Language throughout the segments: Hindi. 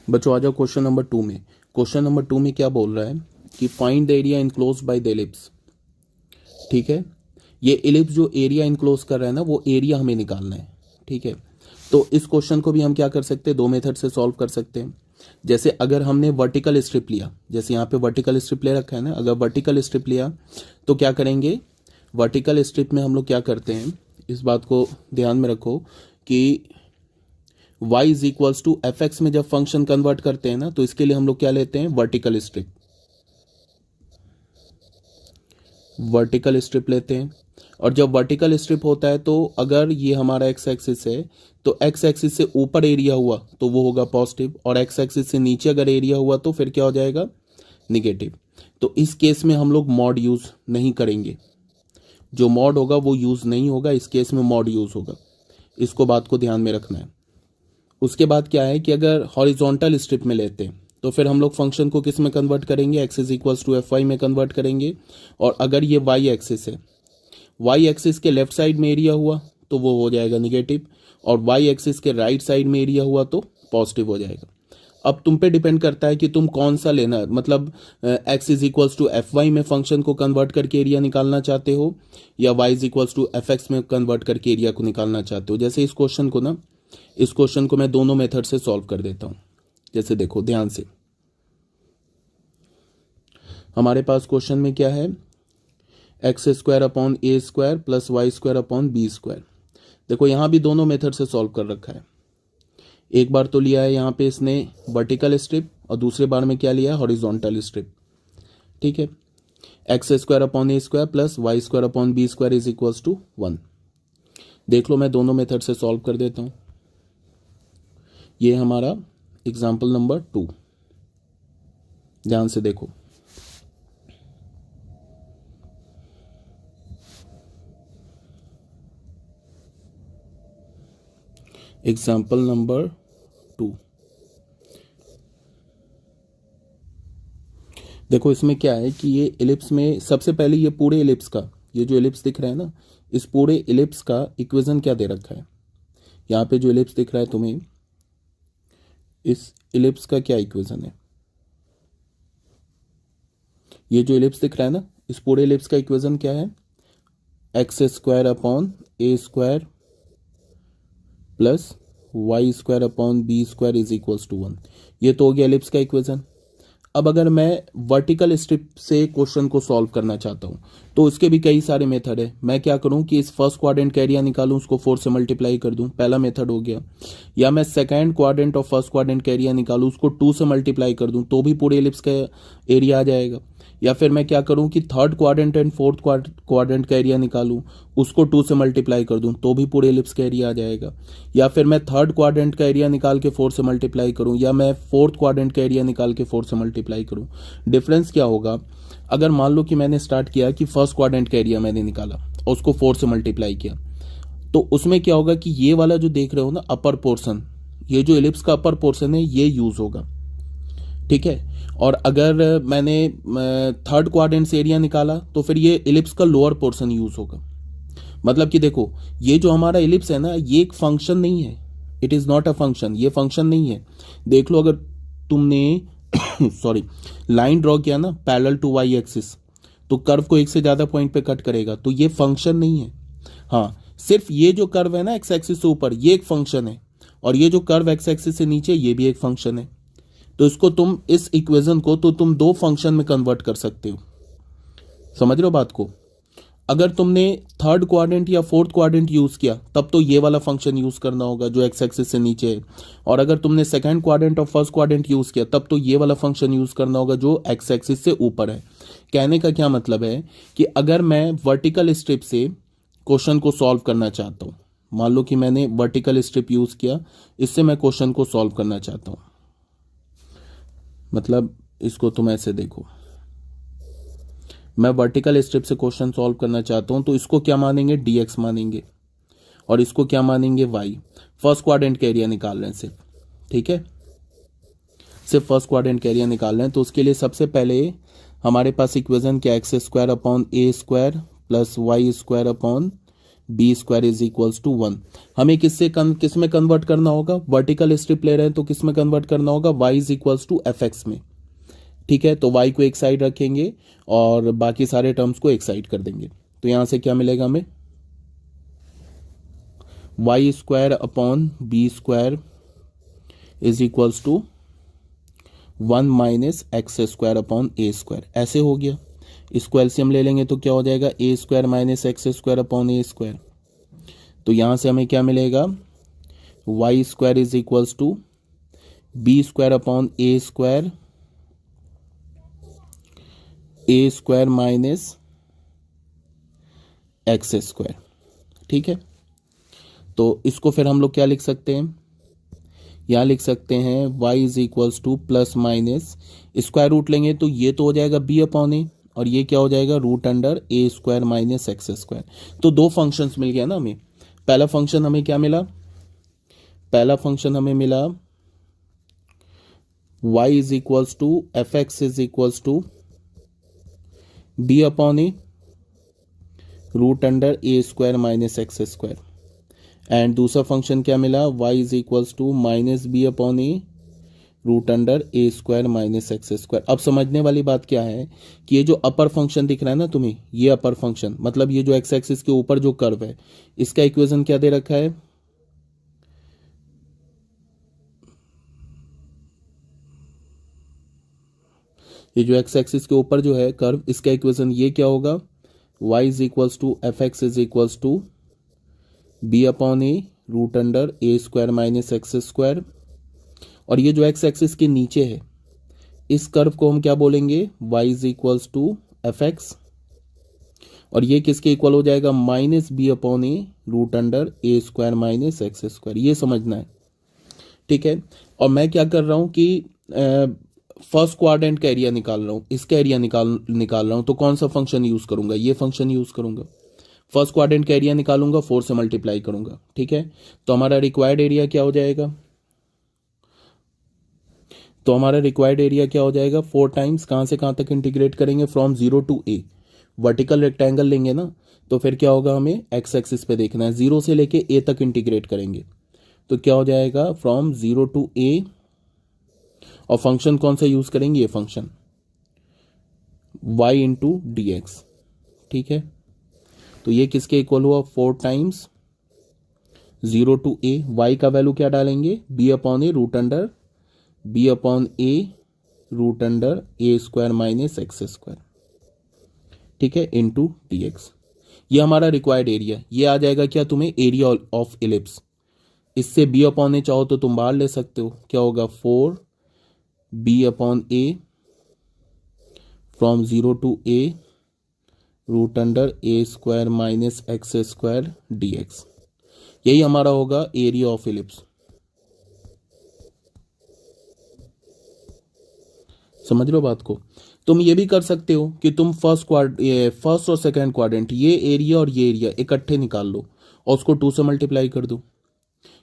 बच्चों आ जाओ क्वेश्चन नंबर 2 में। क्वेश्चन नंबर 2 में क्या बोल रहा है कि find the area enclosed by the ellipse. ठीक है, ये एलिप्स जो एरिया इनक्लोज कर रहा है ना, वो एरिया हमें निकालना है। ठीक है, तो इस क्वेश्चन को भी हम क्या कर सकते हैं, दो मेथड से सॉल्व कर सकते हैं। जैसे अगर हमने वर्टिकल स्ट्रिप लिया, जैसे यहाँ पे वर्टिकल स्ट्रिप ले रखा है ना, अगर वर्टिकल स्ट्रिप लिया तो क्या करेंगे, वर्टिकल स्ट्रिप में हम लोग क्या करते हैं, इस बात को ध्यान में रखो कि y is equals to f x में जब फंक्शन कन्वर्ट करते हैं ना, तो इसके लिए हम लोग क्या लेते हैं, वर्टिकल स्ट्रिप। वर्टिकल स्ट्रिप लेते हैं, और जब वर्टिकल स्ट्रिप होता है तो अगर ये हमारा एक्स एक्सिस है तो एक्स एक्सिस से ऊपर एरिया हुआ तो वो होगा पॉजिटिव, और एक्स एक्सिस से नीचे अगर एरिया हुआ तो फिर क्या हो जाएगा, निगेटिव। तो इस केस में हम लोग मॉड यूज नहीं करेंगे, जो मॉड होगा वो यूज नहीं होगा, इस केस में मॉड यूज होगा। इसको बात को ध्यान में रखना है। उसके बाद क्या है कि अगर हॉरिजॉन्टल स्ट्रिप में लेते हैं तो फिर हम लोग फंक्शन को किस में कन्वर्ट करेंगे, x is equals to f y में कन्वर्ट करेंगे। और अगर ये वाई एक्सिस है, वाई एक्सिस के लेफ्ट साइड में एरिया हुआ तो वो हो जाएगा निगेटिव, और वाई एक्सिस के राइट साइड में एरिया हुआ तो पॉजिटिव हो जाएगा। अब तुम पे डिपेंड करता है कि तुम कौन सा लेना है, मतलब x is equals to f y में फंक्शन को कन्वर्ट करके एरिया निकालना चाहते हो, या y is equals to f x में कन्वर्ट करके एरिया को निकालना चाहते हो। जैसे इस क्वेश्चन को मैं दोनों मेथड से सॉल्व कर देता हूं। जैसे देखो ध्यान से, हमारे पास क्वेश्चन में क्या है, x square upon a square plus y square upon b square. देखो यहां भी दोनों मेथड से सॉल्व कर रखा है। एक बार तो लिया है यहाँ पे इसने वर्टिकल स्ट्रिप, और दूसरे बार में क्या लिया है, हॉरिजॉन्टल स्ट्रिप। ठीक है, x square upon a square plus y square upon b square is equals to 1। देख लो मैं दोनों मेथड से सॉल्व कर देता हूं। ये हमारा एग्जाम्पल नंबर 2, ध्यान से देखो। एग्जाम्पल नंबर 2, देखो इसमें क्या है कि ये एलिप्स में सबसे पहले ये पूरे एलिप्स का, ये जो एलिप्स दिख रहा है ना, इस पूरे एलिप्स का इक्वेशन क्या दे रखा है। यहाँ पे जो एलिप्स दिख रहा है तुम्हें, इस एलिप्स का क्या इक्वेशन है, ये जो एलिप्स दिख रहा है ना, इस पूरे एलिप्स का इक्वेशन क्या है, x square upon a square plus y square upon b square is equals to 1। ये तो हो गया एलिप्स का इक्वेशन। अब अगर मैं वर्टिकल स्ट्रिप से क्वेश्चन को सॉल्व करना चाहता हूं तो उसके भी कई सारे मेथड है। मैं क्या करूं कि इस फर्स्ट क्वाड्रेंट का एरिया निकालूं, उसको 4 से मल्टीप्लाई कर दूं, पहला मेथड हो गया। या मैं सेकंड क्वाड्रेंट और फर्स्ट क्वाड्रेंट का एरिया निकालूं, उसको 2 से मल्टीप्लाई कर दूं, तो भी पूरे एलिप्स का एरिया आ जाएगा। या फिर मैं क्या करूं कि third quadrant and fourth quadrant का एरिया निकालूं, उसको 2 से मल्टीप्लाई कर दूं, तो भी पूरे एलिप्स का एरिया आ जाएगा। या फिर मैं थर्ड क्वाड्रेंट का एरिया निकाल के 4 से मल्टीप्लाई करूं, या मैं फोर्थ क्वाड्रेंट का एरिया निकाल के 4 से मल्टीप्लाई करूं। डिफरेंस क्या होगा, अगर मान लो कि मैंने स्टार्ट किया कि फर्स्ट क्वाड्रेंट का एरिया मैंने निकाला और उसको 4 से मल्टीप्लाई किया, तो उसमें क्या होगा कि ये वाला जो देख रहे हो ना अपर पोर्शन, ये जो एलिप्स का अपर पोर्शन है ये यूज होगा। ठीक है, और अगर मैंने थर्ड क्वाड्रेंट से एरिया निकाला तो फिर ये एलिप्स का लोअर पोर्शन यूज होगा। मतलब कि देखो ये जो हमारा एलिप्स है ना, ये एक फंक्शन नहीं है, it is not a function, ये फंक्शन नहीं है। देख लो अगर तुमने सॉरी लाइन ड्रॉ किया ना पैरेलल टू वाई एक्सिस, तो कर्व को एक से ज्यादा पॉइंट पे कट करेगा, तो ये फंक्शन नहीं है। हाँ, सिर्फ ये जो कर्व है ना एक्स एक्सिस से ऊपर, ये एक फंक्शन है, और ये जो कर्व एक्स एक्सिस से नीचे, ये भी एक फंक्शन है। तो इसको तुम, इस इक्वेशन को तो तुम दो फंक्शन में कन्वर्ट कर सकते हो। समझ रहे हो बात को। अगर तुमने थर्ड क्वाड्रेंट या फोर्थ क्वाड्रेंट यूज किया तब तो ये वाला फंक्शन यूज करना होगा जो एक्स एक्सिस से नीचे है, और अगर तुमने सेकंड क्वाड्रेंट और फर्स्ट क्वाड्रेंट यूज किया तब तो ये वाला फंक्शन यूज करना होगा जो एक्स एक्सिस से ऊपर है। कहने का क्या मतलब है कि अगर मैं वर्टिकल स्ट्रिप से क्वेश्चन को सॉल्व करना चाहता हूं, मान लो कि मैंने वर्टिकल स्ट्रिप यूज किया, इससे मैं क्वेश्चन को सॉल्व करना चाहता हूं, मतलब इसको तुम ऐसे देखो, मैं वर्टिकल स्ट्रिप से क्वेश्चन सॉल्व करना चाहता हूं, तो इसको क्या मानेंगे, dx मानेंगे, और इसको क्या मानेंगे, y। फर्स्ट क्वाड्रेंट का एरिया निकाल रहे हैं सिर्फ, ठीक है, सिर्फ फर्स्ट क्वाड्रेंट का एरिया निकाल रहे हैं। तो उसके लिए सबसे पहले हमारे पास इक्वेशन क्या, x square upon a square plus y square upon b square is equals to 1। हमें किस में कन्वर्ट करना होगा, वर्टिकल स्ट्रिप ले रहे हैं तो किस में कन्वर्ट करना होगा, y is equals to f x में। ठीक है, तो y को एक साइड रखेंगे और बाकी सारे टर्म्स को एक साइड कर देंगे। तो यहां से क्या मिलेगा हमें, y square upon b square is equals to 1 minus x square upon a square. ऐसे हो गया, इसको एलसीएम ले लेंगे तो क्या हो जाएगा, a square minus x square upon a square. तो यहां से हमें क्या मिलेगा, y square is equals to b square upon a square minus x square. ठीक है, तो इसको फिर हम लोग क्या लिख सकते हैं, यहां लिख सकते हैं y is equals to plus minus square root लेंगे तो ये तो हो जाएगा b अपॉन ए, और ये क्या हो जाएगा root under a square minus x square. तो दो फंक्शंस मिल गया ना हमें। पहला फंक्शन हमें क्या मिला, पहला फंक्शन हमें मिला y is equals to f x is equals to b upon a root under a square minus x square. And दूसरा फंक्शन क्या मिला, y is equals to minus b upon a root under a square minus x square. अब समझने वाली बात क्या है कि ये जो अपर फंक्शन दिख रहा है ना तुम्हें, ये अपर फंक्शन मतलब ये जो एक्स एक्सिस के ऊपर जो कर्व है, इसका इक्वेशन क्या दे रखा है, ये जो एक्स एक्सिस के ऊपर जो है कर्व, इसका इक्वेशन ये क्या होगा, y is equals to f x is equals to b upon a root under a square minus x square. और ये जो एक्स एक्सिस के नीचे है इस कर्व को हम क्या बोलेंगे, y is equals to f x, और ये किसके इक्वल हो जाएगा, minus b upon a root under a square minus x square. ये समझना है। ठीक है, और मैं क्या कर रहा हूं कि फर्स्ट क्वाड्रेंट का एरिया निकाल रहा हूं, इसका एरिया निकाल रहा हूं, तो कौन सा फंक्शन यूज करूंगा, ये फंक्शन यूज करूंगा। फर्स्ट क्वाड्रेंट का एरिया निकालूंगा, 4 से मल्टीप्लाई करूंगा। ठीक है, तो हमारा रिक्वायर्ड एरिया क्या हो जाएगा, तो हमारा रिक्वायर्ड एरिया क्या हो जाएगा, 4 टाइम्स कहां से कहां तक इंटीग्रेट करेंगे, from 0 to a. Vertical rectangle लेंगे ना, तो फिर क्या होगा, हमें एक्स एक्सिस पे देखना है, 0 से लेके ए तक इंटीग्रेट करेंगे तो क्या हो जाएगा, फ्रॉम 0 टू ए। और फंक्शन कौन सा यूज करेंगे, ये function y into D x. ठीक है, तो ये किसके इक्वल हुआ, 4 टाइम्स 0 टू ए, y का वैल्यू क्या डालेंगे, b upon a root under b upon a root under a square minus x square. ठीक है, इनटू dx। ये हमारा रिक्वायर्ड एरिया, ये आ जाएगा क्या तुम्हें, एरिया ऑफ इलिप्स। इससे b अपॉन ए चाहो तो तुम बाहर ले सकते हो, क्या होगा, 4 b upon a from 0 to a root under a square minus x square dx। यही हमारा होगा एरिया ऑफ इलिप्स। समझ लो बात को। तुम ये भी कर सकते हो कि तुम फर्स्ट और सेकंड क्वाड्रेंट, ये एरिया और ये एरिया इकट्ठे निकाल लो और उसको 2 से मल्टीप्लाई कर दो।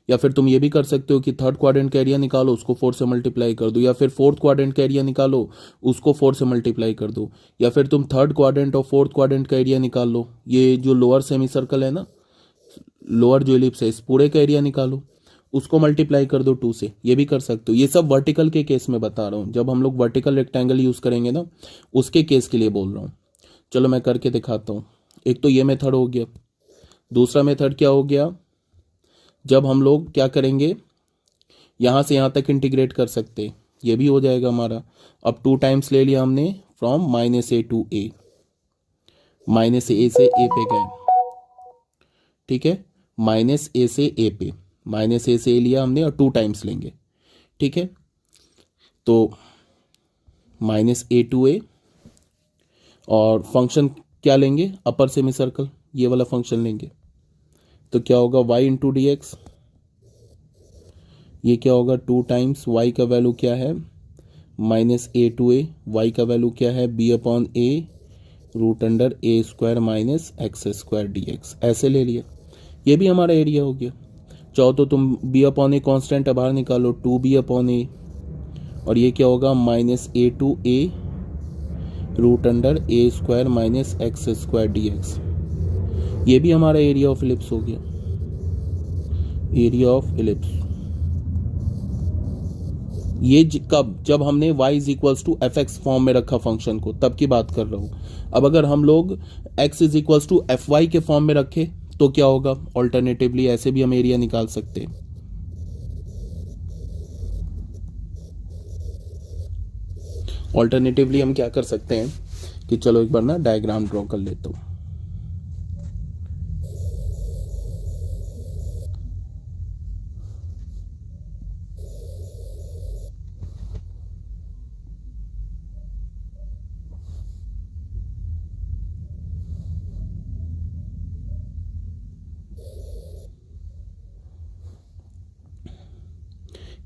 या फिर तुम ये भी कर सकते हो कि थर्ड क्वाड्रेंट का एरिया निकालो, उसको 4 से मल्टीप्लाई कर दो। या फिर फोर्थ क्वाड्रेंट का एरिया निकालो, उसको 4 से मल्टीप्लाई कर दो। या फिर तुम थर्ड क्वाड्रेंट और फोर्थ क्वाड्रेंट का एरिया निकाल लो, ये जो लोअर सेमी सर्कल है ना, लोअर जो इलिप्स है, इस पूरे का एरिया निकालो, उसको मल्टीप्लाई कर दो 2 से। ये भी कर सकते हो। ये सब वर्टिकल के केस में बता रहा हूँ, जब हम लोग वर्टिकल रेक्टेंगल यूज करेंगे ना, उसके केस के लिए बोल रहा हूँ। चलो मैं करके दिखाता हूँ। एक तो ये मेथड हो गया, दूसरा मेथड क्या हो गया, जब हम लोग क्या करेंगे, यहां से यहां तक इंटीग्रेट कर सकते, ये भी हो जाएगा हमारा। अब 2 टाइम्स ले लिया हमने, from minus a to a, minus a से ए पे गए। ठीक है, माइनस ए से ए पे, माइनस ए से ए लिया हमने और 2 टाइम्स लेंगे। ठीक है, तो माइनस ए टू ए, और फंक्शन क्या लेंगे, अपर सेमी सर्कल, ये वाला फंक्शन लेंगे। तो क्या होगा, y इंटू डी एक्स, ये क्या होगा, 2 टाइम्स y का वैल्यू क्या है, minus a to a, y का वैल्यू क्या है, b upon a root under a square minus x square d x. ऐसे ले लिया, ये भी हमारा एरिया हो गया। चाहो तो तुम b अपॉन ए कॉन्स्टेंट बाहर निकालो, 2b अपॉन ए, और ये क्या होगा, minus a to a root under a square minus x square d x. ये भी हमारा एरिया ऑफ इलिप्स हो गया, एरिया ऑफ इलिप्स। ये कब, जब हमने y is equals to f x form में रखा फंक्शन को, तब की बात कर रहा हूं। अब अगर हम लोग x is equals to f y के फॉर्म में रखे तो क्या होगा, ऑल्टरनेटिवली ऐसे भी हम एरिया निकाल सकते हैं। ऑल्टरनेटिवली हम क्या कर सकते हैं कि चलो एक बार ना डायग्राम ड्रॉ कर लेता हूं।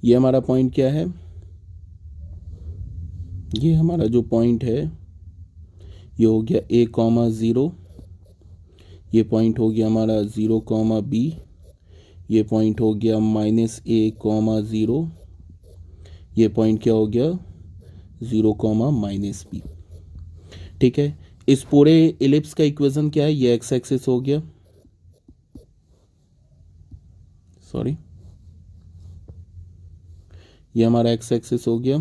ये हमारा पॉइंट क्या है, ये हमारा जो पॉइंट है ये हो गया a कॉमा 0, ये पॉइंट हो गया हमारा 0 कॉमा b, ये पॉइंट हो गया -a कॉमा 0, ये पॉइंट क्या हो गया 0 कॉमा -b। ठीक है, इस पूरे इलिप्स का इक्वेशन क्या है, ये एक्स एक्सिस हो गया, सॉरी ये हमारा एक्स एक्सिस हो गया,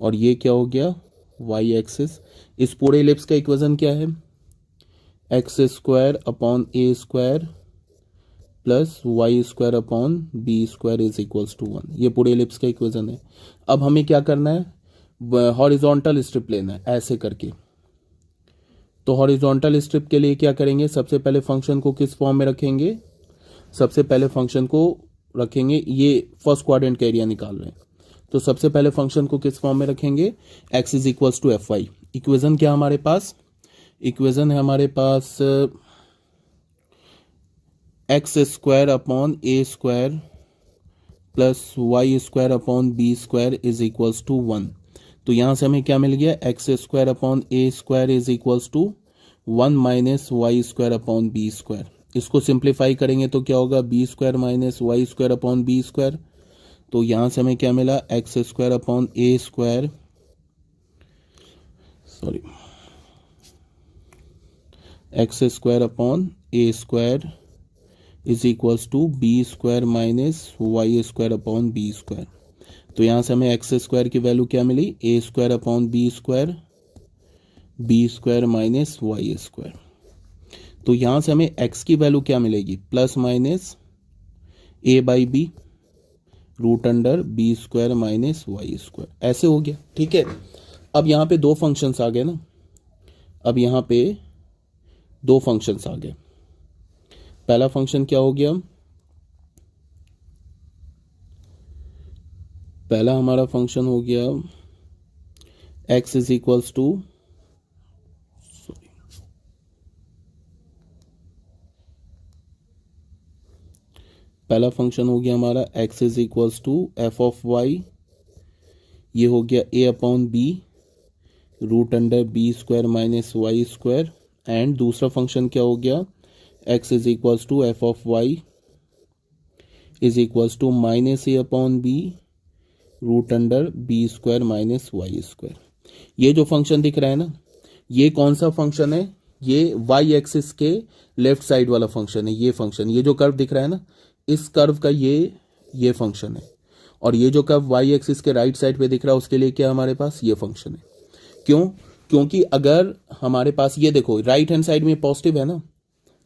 और ये क्या हो गया वाई एक्सिस। इस पूरे इलिप्स का इक्वेशन क्या है, x square upon a square plus y square upon b square is equals to 1। ये पूरे इलिप्स का इक्वेशन है। अब हमें क्या करना है, हॉरिजॉन्टल स्ट्रिप लेना है ऐसे करके। तो हॉरिजॉन्टल स्ट्रिप के लिए क्या करेंगे, सबसे पहले फंक्शन को किस फॉर्म में रखेंगे, सबसे पहले फंक्शन को रखेंगे, ये फर्स्ट क्वाड्रेंट का एरिया निकाल रहे हैं, तो सबसे पहले फंक्शन को किस फॉर्म में रखेंगे, x is equals to f y. Equation क्या हमारे पास, इक्वेशन है हमारे पास x square upon a square plus y square upon b square is equals to 1। तो यहाँ से हमें क्या मिल गया, x square upon a square is equals to 1 minus y square upon b square. इसको सिंप्लीफाई करेंगे तो क्या होगा, b square minus y square upon b square. तो यहाँ से हमें क्या मिला, x square upon a square, sorry x square upon a square is equals to b square minus y square upon b square. तो यहाँ से हमें एक्स स्क्वायर की वैल्यू क्या मिली, a square upon b square minus y square. तो यहाँ से हमें x की वैल्यू क्या मिलेगी, plus minus a by b root under b square minus y square, ऐसे हो गया। ठीक है, अब यहाँ पे दो फंक्शंस आ गए ना, अब यहाँ पे दो फंक्शंस आ गए। पहला फंक्शन क्या हो गया, पहला हमारा फंक्शन हो गया x इज इक्वल्स टू, पहला फंक्शन हो गया हमारा x is equals to f of y, ये हो गया a upon b root under b square minus y square, and दूसरा फंक्शन क्या हो गया, x is equals to f of y is equals to minus a upon b root under b square minus y square. ये जो फंक्शन दिख रहा है ना, ये कौन सा फंक्शन है, ये वाई एक्सिस के लेफ्ट साइड वाला फंक्शन है। ये फंक्शन, ये जो कर्व दिख रहा है ना, इस कर्व का ये फंक्शन है, और ये जो कर्व वाई एक्सिस के राइट साइड पे दिख रहा है उसके लिए क्या हमारे पास ये फंक्शन है। क्यों, क्योंकि अगर हमारे पास ये देखो राइट हैंड साइड में पॉजिटिव है ना,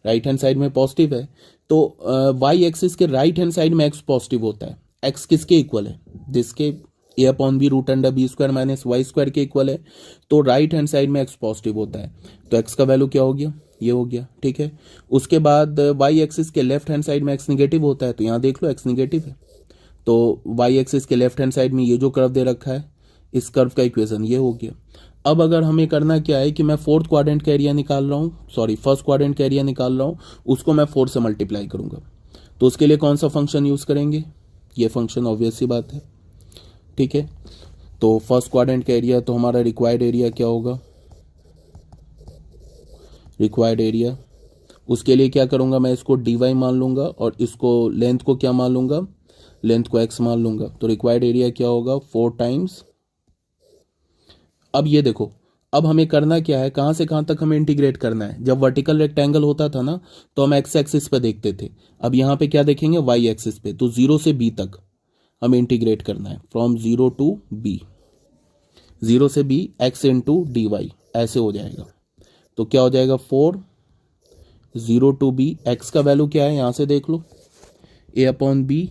राइट हैंड साइड में पॉजिटिव है, तो वाई एक्सिस के राइट हैंड साइड में एक्स पॉजिटिव होता है। एक्स किसके इक्वल है, जिसके a upon b root under b square minus y square के इक्वल है, तो राइट हैंड साइड में एक्स पॉजिटिव होता है, तो एक्स का वैल्यू क्या हो गया, ये हो गया। ठीक है, उसके बाद वाई एक्सिस के लेफ्ट हैंड साइड में एक्स निगेटिव होता है, तो यहाँ देख लो एक्स निगेटिव है, तो वाई एक्सिस के लेफ्ट हैंड साइड में ये जो कर्व दे रखा है, इस कर्व का इक्वेशन ये हो गया। अब अगर हमें करना क्या है कि मैं फोर्थ क्वाड्रेंट का एरिया निकाल रहा हूँ, सॉरी फर्स्ट क्वाड्रेंट का एरिया निकाल रहा हूँ, उसको मैं 4 से मल्टीप्लाई करूंगा, तो उसके लिए कौन सा फंक्शन यूज करेंगे, ये फंक्शन, ऑब्वियस सी बात है। ठीक है, तो फर्स्ट क्वाड्रेंट का एरिया, तो हमारा रिक्वायर्ड एरिया क्या होगा, रिक्वायर्ड एरिया, उसके लिए क्या करूंगा, मैं इसको dy मान लूंगा और इसको लेंथ को क्या मान लूंगा, लेंथ को x मान लूंगा, तो रिक्वायर्ड एरिया क्या होगा 4 टाइम्स। अब ये देखो, अब हमें करना क्या है, कहाँ से कहाँ तक हमें इंटीग्रेट करना है। जब वर्टिकल रेक्टेंगल होता था ना तो हम एक्स एक्सिस पे देखते थे, अब यहाँ पे क्या देखेंगे, वाई एक्सिस पे। तो 0 से b तक हमें इंटीग्रेट करना है, फ्रॉम 0 टू b, 0 से b x into d y, ऐसे हो जाएगा। तो क्या हो जाएगा 4, 0 टू b, x का वैल्यू क्या है यहाँ से देख लो, a upon b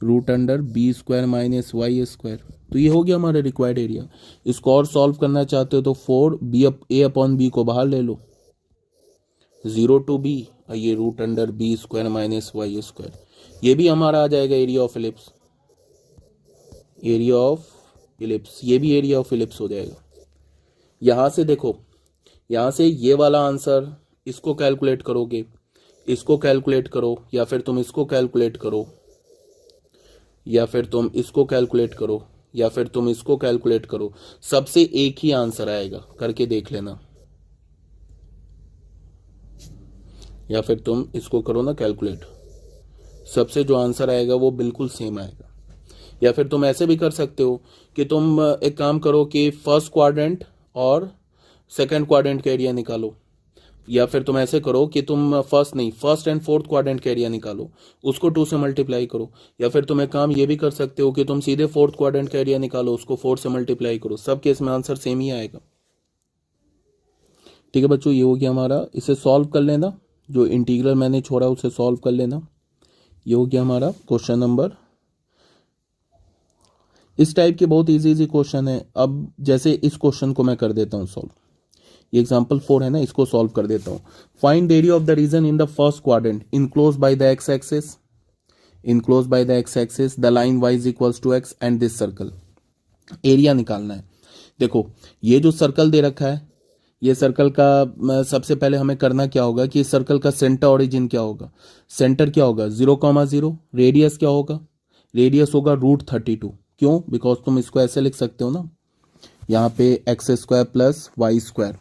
root under b square minus y square. तो ये हो गया हमारा रिक्वायर्ड एरिया। इसको और सॉल्व करना चाहते हो तो 4 बी ए अपॉन बी को बाहर ले लो, 0 टू बी, ये root under b square minus y square. ये भी हमारा आ जाएगा area of ellipse, area of ellipse, ये भी एरिया ऑफ इलिप्स हो जाएगा। यहाँ से देखो, यहाँ से ये वाला आंसर, इसको कैलकुलेट करोगे, इसको कैलकुलेट करो, या फिर तुम इसको कैलकुलेट करो, या फिर तुम इसको कैलकुलेट करो, या फिर तुम इसको कैलकुलेट करो, सबसे एक ही आंसर आएगा, करके देख लेना। या फिर तुम इसको करो ना कैलकुलेट, सबसे जो आंसर आएगा वो बिल्कुल सेम आएगा। या फिर तुम ऐसे भी कर सकते हो कि तुम एक काम करो कि फर्स्ट क्वाड्रेंट और सेकंड क्वाड्रेंट का एरिया निकालो, या फिर तुम ऐसे करो कि तुम फर्स्ट एंड फोर्थ क्वाड्रेंट का एरिया निकालो, उसको 2 से मल्टीप्लाई करो। या फिर तुम एक काम ये भी कर सकते हो कि तुम सीधे फोर्थ क्वाड्रेंट का एरिया निकालो, उसको 4 से मल्टीप्लाई करो, सब केस में आंसर सेम ही आएगा। ठीक है बच्चों, ये हो गया हमारा, इसे सॉल्व कर लेना, जो इंटीग्रल मैंने छोड़ा उसे सॉल्व कर लेना। ये हो गया हमारा क्वेश्चन नंबर। इस टाइप के बहुत इजी क्वेश्चन है। अब जैसे इस क्वेश्चन को मैं कर देता हूँ सॉल्व, ये एग्जाम्पल 4 है ना, इसको सॉल्व कर देता हूँ। Find the area of the region in the first quadrant enclose by the x axis, enclose by the x axis, the line y is equals to x and this circle. Area निकालना है। देखो ये जो सर्कल दे रखा है, ये सर्कल का सबसे पहले हमें करना क्या होगा कि इस सर्कल का सेंटर ओरिजिन क्या होगा, सेंटर क्या होगा 0,0, रेडियस क्या होगा, रेडियस होगा √32। क्यों, बिकॉज तुम इसको ऐसे लिख सकते हो ना, यहाँ पे x square plus y square,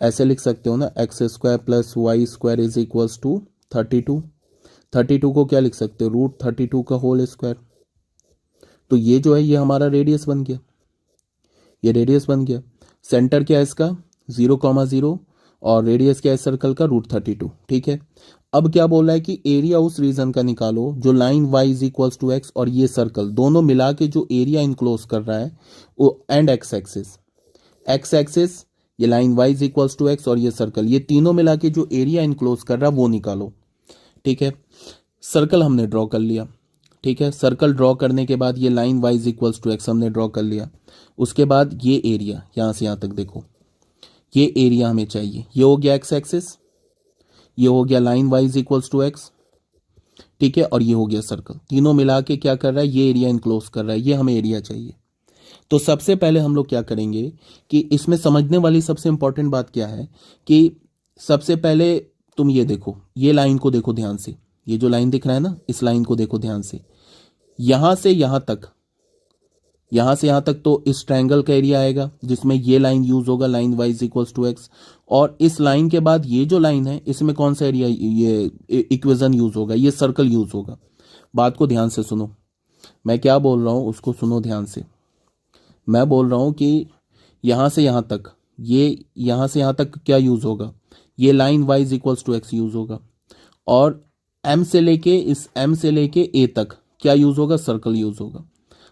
ऐसे लिख सकते हो ना, x square plus y square is equals to 32। 32 को क्या लिख सकते हो, √32 का होल स्क्वायर। तो ये जो है ये हमारा रेडियस बन गया, ये रेडियस बन गया। सेंटर क्या है इसका 0,0 और रेडियस क्या है सर्कल का √32। ठीक है, अब क्या बोल रहा है कि एरिया उस रीजन का निकालो जो line y is equals to x और ये सर्कल दोनों मिला के जो एरिया इनक्लोज कर रहा है वो, एंड एक्स एक्सिस ये line y is equals to x और ये सर्कल, ये तीनों मिला के जो एरिया इनक्लोज कर रहा है वो निकालो। ठीक है, सर्कल हमने ड्रॉ कर लिया। ठीक है, सर्कल ड्रॉ करने के बाद ये line y is equals to x हमने ड्रॉ कर लिया। उसके बाद ये एरिया यहाँ से यहाँ तक देखो, ये एरिया हमें चाहिए। ये हो गया एक्स एक्सिस, ये हो गया line y is equals to x. ठीक है, और ये हो गया सर्कल, तीनों मिला के क्या कर रहा है, ये एरिया इनक्लोज कर रहा है, ये हमें एरिया चाहिए। तो सबसे पहले हम लोग क्या करेंगे कि इसमें समझने वाली सबसे इंपॉर्टेंट बात क्या है कि सबसे पहले तुम ये देखो, ये लाइन को देखो ध्यान से, ये जो लाइन दिख रहा है ना, इस लाइन को देखो ध्यान से, यहां से यहां तक, यहां से यहां तक तो इस ट्रायंगल का एरिया आएगा जिसमें ये लाइन यूज होगा, line y is equals to x. और इस लाइन के बाद ये जो लाइन है इसमें कौन सा एरिया, ये इक्वेशन यूज होगा, ये सर्कल यूज होगा। बात को ध्यान से सुनो, मैं क्या बोल रहा हूं उसको सुनो ध्यान से। मैं बोल रहा हूं कि यहां से यहां तक, ये यहां से यहां तक क्या यूज होगा, ये line y is equals to x use होगा। और एम से लेके, इस एम से लेके ए तक क्या यूज होगा, सर्कल यूज होगा।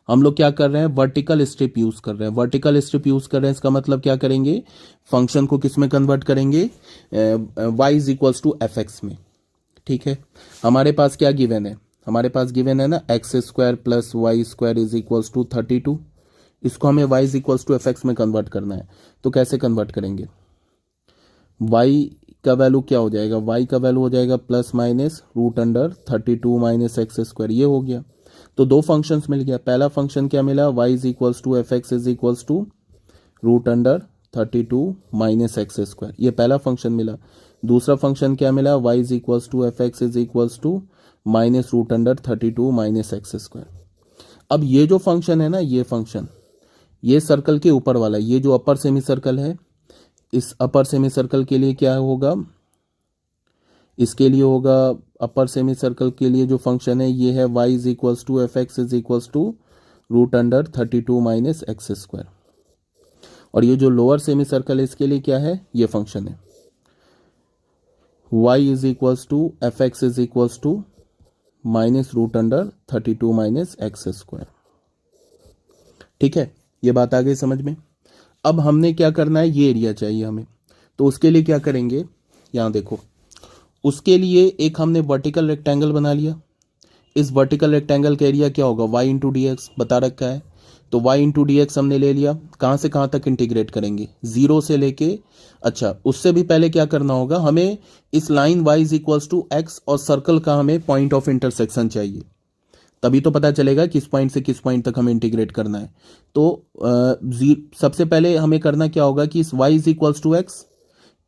हम लोग क्या कर रहे हैं, वर्टिकल स्ट्रिप यूज कर रहे हैं। वर्टिकल स्ट्रिप यूज कर रहे हैं, इसका मतलब क्या करेंगे, फंक्शन को किस में कन्वर्ट करेंगे, y is equals to f x में। ठीक है, हमारे पास क्या गिवन है, हमारे पास गिवन है ना x square plus y square is equals to 32। इसको हमें y is equals to f x में कन्वर्ट करना है। तो कैसे कन्वर्ट करेंगे, y का वैल्यू क्या हो जाएगा, y का वैल्यू हो जाएगा plus minus √32 minus x square, ये हो गया। तो दो फंक्शंस मिल गया। पहला फंक्शन क्या मिला, y is equals to f x is equals to √32 minus x square, ये पहला फंक्शन मिला। दूसरा फंक्शन क्या मिला, y is equals to f x is equals to minus √32 minus x square. अब ये जो फंक्शन है ना, ये फंक्शन, ये सर्कल के ऊपर वाला, ये जो अपर सेमी सर्कल है, इस अपर सेमी सर्कल के लिए क्या होगा, इसके लिए होगा, अपर सेमी सर्कल के लिए जो फंक्शन है ये है y is equals to f x is equals to √32 minus x square. और ये जो लोअर सेमी सर्कल है इसके लिए क्या है, ये फंक्शन है y is equals to f x is equals to -√32 minus x square. ठीक है, ये बात आ गई समझ में। अब हमने क्या करना है, ये एरिया चाहिए हमें, तो उसके लिए क्या करेंगे, यहाँ देखो, उसके लिए एक हमने वर्टिकल रेक्टेंगल बना लिया। इस वर्टिकल रेक्टेंगल का एरिया क्या होगा, y इंटू डी एक्स बता रखा है, तो y इंटू डी एक्स हमने ले लिया। कहाँ से कहाँ तक इंटीग्रेट करेंगे, 0 से लेके, अच्छा उससे भी पहले क्या करना होगा, हमें इस line y is equals to x और सर्कल का हमें पॉइंट ऑफ इंटरसेक्शन चाहिए, तभी तो पता चलेगा किस पॉइंट से किस पॉइंट तक हमें इंटीग्रेट करना है। तो सबसे पहले हमें करना क्या होगा कि इस y is equals to x,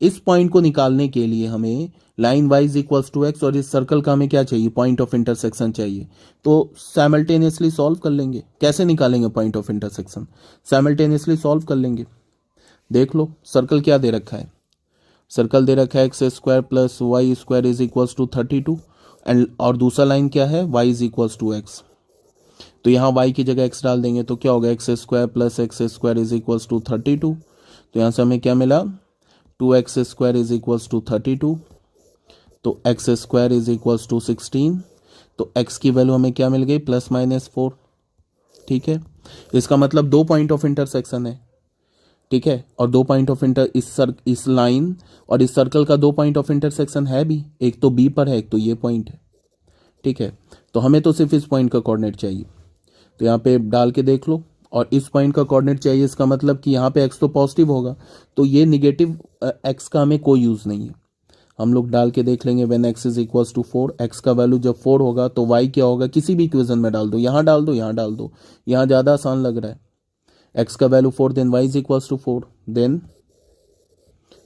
इस पॉइंट को निकालने के लिए हमें line y is equals to x और इस सर्कल का हमें क्या चाहिए, पॉइंट ऑफ इंटरसेक्शन चाहिए। तो साइमल्टेनियसली सॉल्व कर लेंगे। कैसे निकालेंगे point of intersection, simultaneously solve कर लेंगे। देख लो सर्कल क्या दे रखा है, सर्कल दे रखा है x square plus y square is equals to 32 and और दूसरा लाइन क्या है, y is equals to x. तो यहाँ y की जगह x डाल देंगे तो क्या होगा, x square plus x square is equals to 32। तो यहाँ से हमें क्या मिला, 2x square is equals to 32, तो x square is equals to 16। तो x की वैल्यू हमें क्या मिल गई, +-4। ठीक है, इसका मतलब दो पॉइंट ऑफ इंटरसेक्शन है। ठीक है, और दो पॉइंट ऑफ इस लाइन और इस सर्कल का दो पॉइंट ऑफ इंटरसेक्शन है भी, एक तो बी पर है, एक तो ये पॉइंट है। ठीक है, तो हमें तो सिर्फ इस पॉइंट का कोऑर्डिनेट चाहिए, तो यहाँ पे डाल के देख लो, और इस पॉइंट का कोऑर्डिनेट चाहिए, इसका मतलब कि यहाँ पे x तो पॉजिटिव होगा, तो ये निगेटिव x का हमें कोई यूज़ नहीं है। हम लोग डाल के देख लेंगे, when x is equals to 4, x का वैल्यू जब 4 होगा तो y क्या होगा, किसी भी इक्वेशन में डाल दो, यहाँ डाल दो, यहाँ डाल दो, यहाँ ज़्यादा आसान लग रहा है। x का value 4, then y is equals to 4, then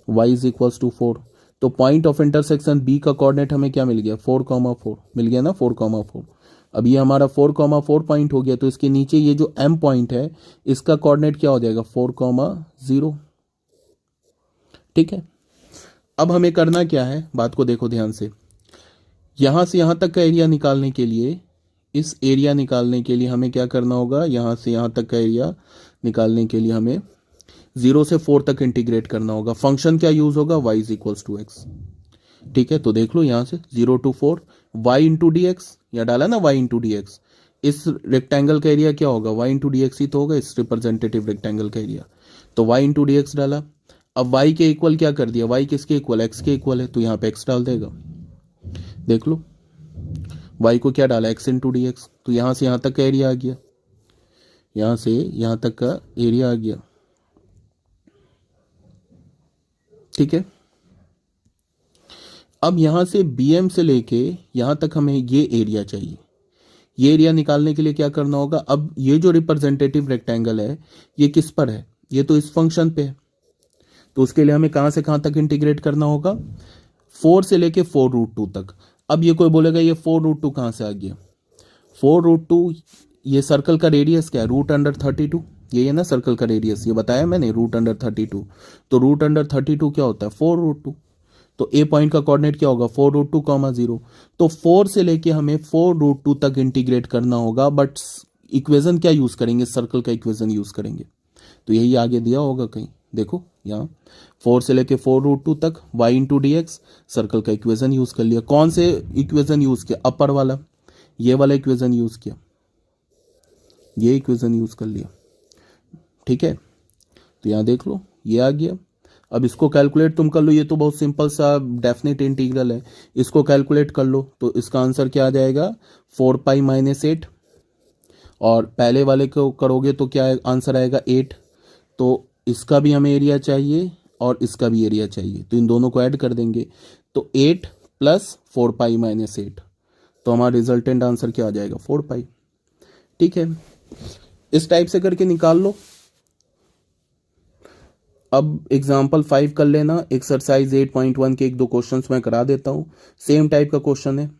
y is equals to 4। तो पॉइंट ऑफ इंटरसेक्शन b का कोऑर्डिनेट हमें क्या मिल गया, 4,4 मिल गया ना, 4,4। अब ये हमारा 4,4 पॉइंट हो गया, तो इसके नीचे ये जो m पॉइंट है इसका कोऑर्डिनेट क्या हो जाएगा, 4,0। ठीक है, अब हमें करना क्या है, बात को देखो ध्यान से। यहां से यहां तक का एरिया निकालने के लिए, इस एरिया निकालने के लिए हमें क्या करना होगा, यहां से यहां तक का एरिया निकालने के लिए हमें 0 से 4 तक इंटीग्रेट करना होगा। फंक्शन क्या यूज होगा, y is equals to x. ठीक है, तो देख लो यहाँ से 0 to 4 y into D x, या डाला ना y इंटू डी एक्स। इस रेक्टेंगल का एरिया क्या होगा, y इंटू डी एक्स ही तो होगा, इस रिप्रेजेंटेटिव रेक्टेंगल का एरिया। तो y इंटू डी एक्स डाला, अब y के इक्वल क्या कर दिया, y किसके इक्वल, x के इक्वल है, तो यहाँ पे x डाल देगा। देख लो y को क्या डाला, x इंटू डी एक्स, तो यहाँ से यहाँ तक का एरिया आ गया, यहाँ से यहाँ तक का एरिया आ गया। ठीक है, अब यहां से BM से लेके यहां तक हमें ये एरिया चाहिए। ये एरिया निकालने के लिए क्या करना होगा, अब ये जो रिप्रेजेंटेटिव रेक्टेंगल है ये किस पर है, ये तो इस फंक्शन पे है, तो उसके लिए हमें कहां से कहां तक इंटीग्रेट करना होगा, 4 से लेके 4√2 तक। अब ये कोई बोलेगा ये 4√2 कहां से आ गया, 4√2 ये सर्कल का रेडियस क्या है, √32, ये है ना सर्कल का रेडियस, ये बताया मैंने, √32। तो √32 क्या होता है, 4√2। तो ए पॉइंट का कोऑर्डिनेट क्या होगा, 4√2, 0। तो 4 से लेके हमें 4√2 तक इंटीग्रेट करना होगा, बट इक्वेशन क्या यूज करेंगे, सर्कल का इक्वेशन यूज करेंगे। तो यही आगे दिया होगा कहीं, देखो यहाँ 4 से लेके 4√2 तक y into D x, circle का इक्वेशन यूज कर लिया। कौन से इक्वेशन यूज किया, अपर वाला, ये वाला इक्वेशन यूज किया, ये इक्वेशन यूज कर लिया। ठीक है, तो यहाँ देख लो ये आ गया। अब इसको कैलकुलेट तुम कर लो, ये तो बहुत सिंपल सा डेफिनेट इंटीग्रल है, इसको कैलकुलेट कर लो तो इसका आंसर क्या आ जाएगा, 4π-8। और पहले वाले को करोगे तो क्या आंसर आएगा, 8। तो इसका भी हमें एरिया चाहिए और इसका भी एरिया चाहिए, तो इन दोनों को ऐड कर देंगे, तो 8 + 4π-8, तो हमारा रिजल्टेंट आंसर क्या आ जाएगा, 4π। ठीक है, इस टाइप से करके निकाल लो। अब एग्जाम्पल 5 कर लेना, एक्सरसाइज 8.1 के 1-2 क्वेश्चंस मैं करा देता हूँ, सेम टाइप का क्वेश्चन है।